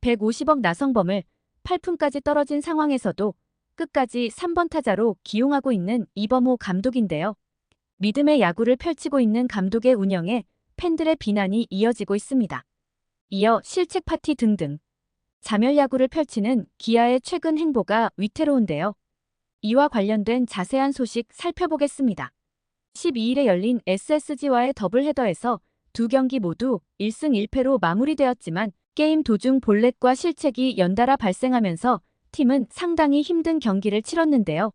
150억 나성범을 8푼까지 떨어진 상황에서도 끝까지 3번 타자로 기용하고 있는 이범호 감독인데요. 믿음의 야구를 펼치고 있는 감독의 운영에 팬들의 비난이 이어지고 있습니다. 이어 실책 파티 등등 자멸 야구를 펼치는 기아의 최근 행보가 위태로운데요. 이와 관련된 자세한 소식 살펴보겠습니다. 12일에 열린 SSG와의 더블헤더에서 두 경기 모두 1승 1패로 마무리되었지만 게임 도중 볼넷과 실책이 연달아 발생하면서 팀은 상당히 힘든 경기를 치렀는데요.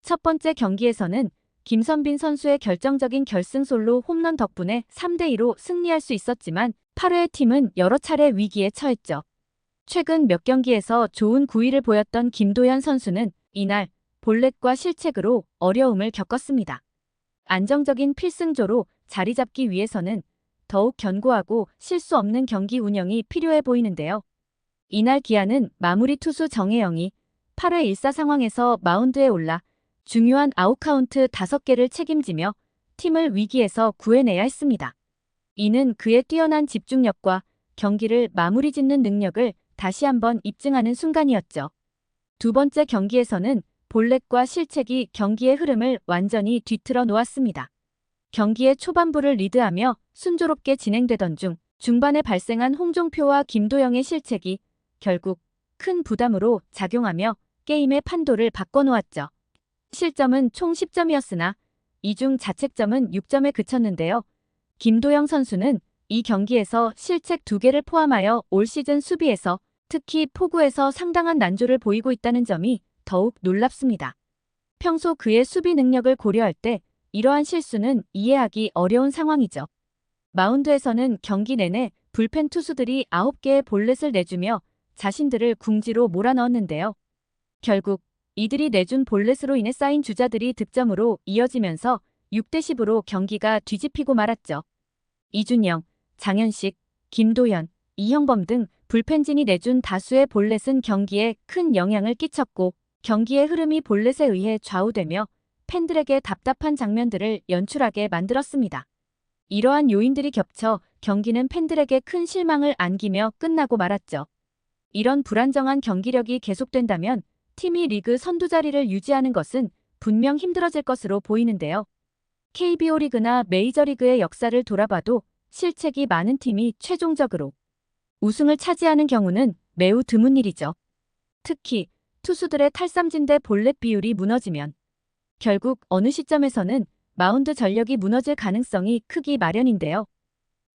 첫 번째 경기에서는 김선빈 선수의 결정적인 결승솔로 홈런 덕분에 3대2로 승리할 수 있었지만 8회의 팀은 여러 차례 위기에 처했죠. 최근 몇 경기에서 좋은 구위를 보였던 김도현 선수는 이날 볼넷과 실책으로 어려움을 겪었습니다. 안정적인 필승조로 자리 잡기 위해서는 더욱 견고하고 실수 없는 경기 운영이 필요해 보이는데요. 이날 기아는 마무리 투수 정혜영이 8회 1사 상황에서 마운드에 올라 중요한 아웃카운트 5개를 책임지며 팀을 위기에서 구해내야 했습니다. 이는 그의 뛰어난 집중력과 경기를 마무리 짓는 능력을 다시 한번 입증하는 순간이었죠. 두 번째 경기에서는 볼넷과 실책이 경기의 흐름을 완전히 뒤틀어 놓았습니다. 경기의 초반부를 리드하며 순조롭게 진행되던 중 중반에 발생한 홍종표와 김도영의 실책이 결국 큰 부담으로 작용하며 게임의 판도를 바꿔놓았죠. 실점은 총 10점이었으나 이 중 자책점은 6점에 그쳤는데요. 김도영 선수는 이 경기에서 실책 2개를 포함하여 올 시즌 수비에서 특히 포구에서 상당한 난조를 보이고 있다는 점이 더욱 놀랍습니다. 평소 그의 수비 능력을 고려할 때 이러한 실수는 이해하기 어려운 상황이죠. 마운드에서는 경기 내내 불펜 투수들이 9개의 볼넷을 내주며 자신들을 궁지로 몰아넣었는데요. 결국 이들이 내준 볼넷으로 인해 쌓인 주자들이 득점으로 이어지면서 6대10으로 경기가 뒤집히고 말았죠. 이준영, 장현식, 김도현, 이형범 등 불펜진이 내준 다수의 볼넷은 경기에 큰 영향을 끼쳤고 경기의 흐름이 볼넷에 의해 좌우되며 팬들에게 답답한 장면들을 연출하게 만들었습니다. 이러한 요인들이 겹쳐 경기는 팬들에게 큰 실망을 안기며 끝나고 말았죠. 이런 불안정한 경기력이 계속된다면 팀이 리그 선두 자리를 유지하는 것은 분명 힘들어질 것으로 보이는데요. KBO 리그나 메이저리그의 역사를 돌아봐도 실책이 많은 팀이 최종적으로 우승을 차지하는 경우는 매우 드문 일이죠. 특히 투수들의 탈삼진대 볼넷 비율이 무너지면 결국 어느 시점에서는 마운드 전력이 무너질 가능성이 크기 마련인데요.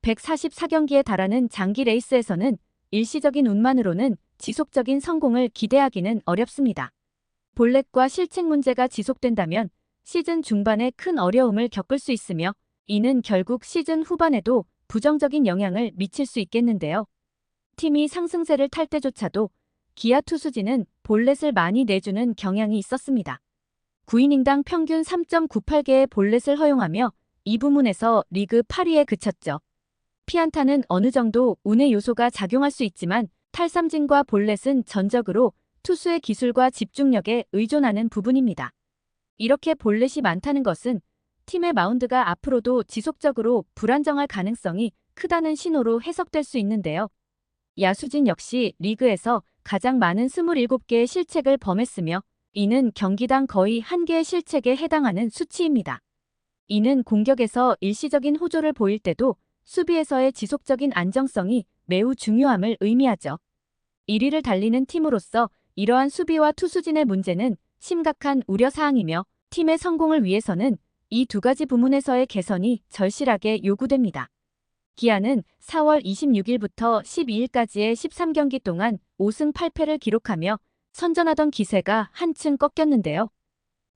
144경기에 달하는 장기 레이스에서는 일시적인 운만으로는 지속적인 성공을 기대하기는 어렵습니다. 볼넷과 실책 문제가 지속된다면 시즌 중반에 큰 어려움을 겪을 수 있으며 이는 결국 시즌 후반에도 부정적인 영향을 미칠 수 있겠는데요. 팀이 상승세를 탈 때조차도 기아 투수진은 볼넷을 많이 내주는 경향이 있었습니다. 9이닝당 평균 3.98개의 볼넷을 허용하며 이 부문에서 리그 8위에 그쳤죠. 피안타는 어느 정도 운의 요소가 작용할 수 있지만 탈삼진과 볼넷은 전적으로 투수의 기술과 집중력에 의존하는 부분입니다. 이렇게 볼넷이 많다는 것은 팀의 마운드가 앞으로도 지속적으로 불안정할 가능성이 크다는 신호로 해석될 수 있는데요. 야수진 역시 리그에서 가장 많은 27개의 실책을 범했으며 이는 경기당 거의 1개의 실책에 해당하는 수치입니다. 이는 공격에서 일시적인 호조를 보일 때도 수비에서의 지속적인 안정성이 매우 중요함을 의미하죠. 1위를 달리는 팀으로서 이러한 수비와 투수진의 문제는 심각한 우려사항이며 팀의 성공을 위해서는 이 두 가지 부문에서의 개선이 절실하게 요구됩니다. 기아는 4월 26일부터 12일까지의 13경기 동안 5승 8패를 기록하며 선전하던 기세가 한층 꺾였는데요.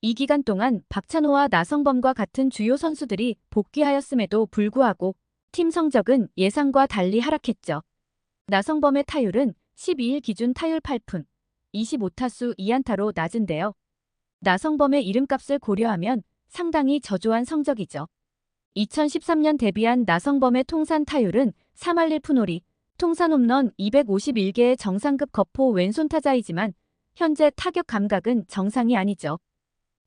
이 기간 동안 박찬호와 나성범과 같은 주요 선수들이 복귀하였음에도 불구하고 팀 성적은 예상과 달리 하락했죠. 나성범의 타율은 12일 기준 타율 8푼, 25타수 2안타로 낮은데요. 나성범의 이름값을 고려하면 상당히 저조한 성적이죠. 2013년 데뷔한 나성범의 통산 타율은 3할 1푼 5리, 통산 홈런 251개의 정상급 거포 왼손 타자이지만 현재 타격 감각은 정상이 아니죠.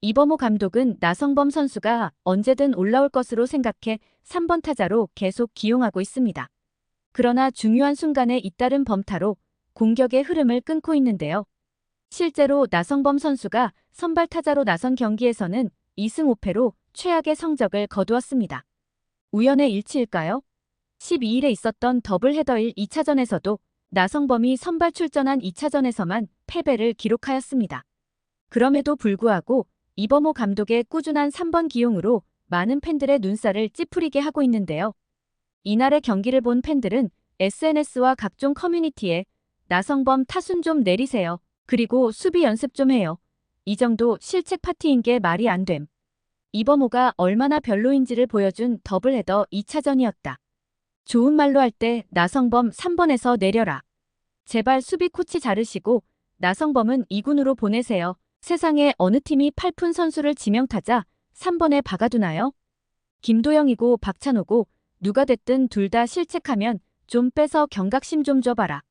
이범호 감독은 나성범 선수가 언제든 올라올 것으로 생각해 3번 타자로 계속 기용하고 있습니다. 그러나 중요한 순간에 잇따른 범타로 공격의 흐름을 끊고 있는데요. 실제로 나성범 선수가 선발 타자로 나선 경기에서는 2승 5패로 최악의 성적을 거두었습니다. 우연의 일치일까요? 12일에 있었던 더블헤더일 2차전에서도 나성범이 선발 출전한 2차전에서만 패배를 기록하였습니다. 그럼에도 불구하고 이범호 감독의 꾸준한 3번 기용으로 많은 팬들의 눈살을 찌푸리게 하고 있는데요. 이날의 경기를 본 팬들은 SNS와 각종 커뮤니티에 나성범 타순 좀 내리세요. 그리고 수비 연습 좀 해요. 이 정도 실책 파티인 게 말이 안 됨. 이범호가 얼마나 별로인지를 보여준 더블헤더 2차전이었다. 좋은 말로 할 때 나성범 3번에서 내려라. 제발 수비 코치 자르시고 나성범은 2군으로 보내세요. 세상에 어느 팀이 8푼 선수를 지명타자 3번에 박아두나요? 김도영이고 박찬호고 누가 됐든 둘 다 실책하면 좀 빼서 경각심 좀 줘봐라.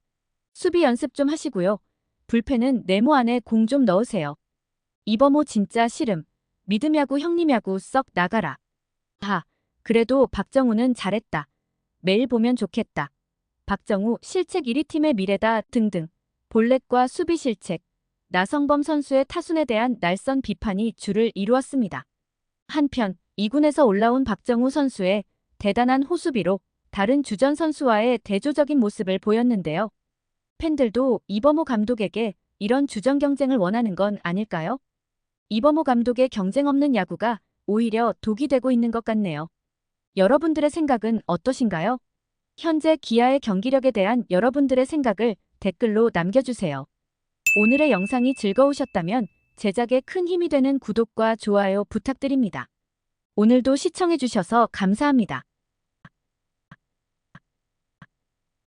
수비 연습 좀 하시고요. 불펜은 네모 안에 공 좀 넣으세요. 이범호 진짜 싫음. 믿음 야구 형님 야구 썩 나가라. 그래도 박정우는 잘했다. 매일 보면 좋겠다. 박정우 실책 1위 팀의 미래다 등등. 볼넷과 수비 실책, 나성범 선수의 타순에 대한 날선 비판이 주를 이루었습니다. 한편 2군에서 올라온 박정우 선수의 대단한 호수비로 다른 주전 선수와의 대조적인 모습을 보였는데요. 팬들도 이범호 감독에게 이런 주전 경쟁을 원하는 건 아닐까요? 이범호 감독의 경쟁 없는 야구가 오히려 독이 되고 있는 것 같네요. 여러분들의 생각은 어떠신가요? 현재 기아의 경기력에 대한 여러분들의 생각을 댓글로 남겨주세요. 오늘의 영상이 즐거우셨다면 제작에 큰 힘이 되는 구독과 좋아요 부탁드립니다. 오늘도 시청해주셔서 감사합니다.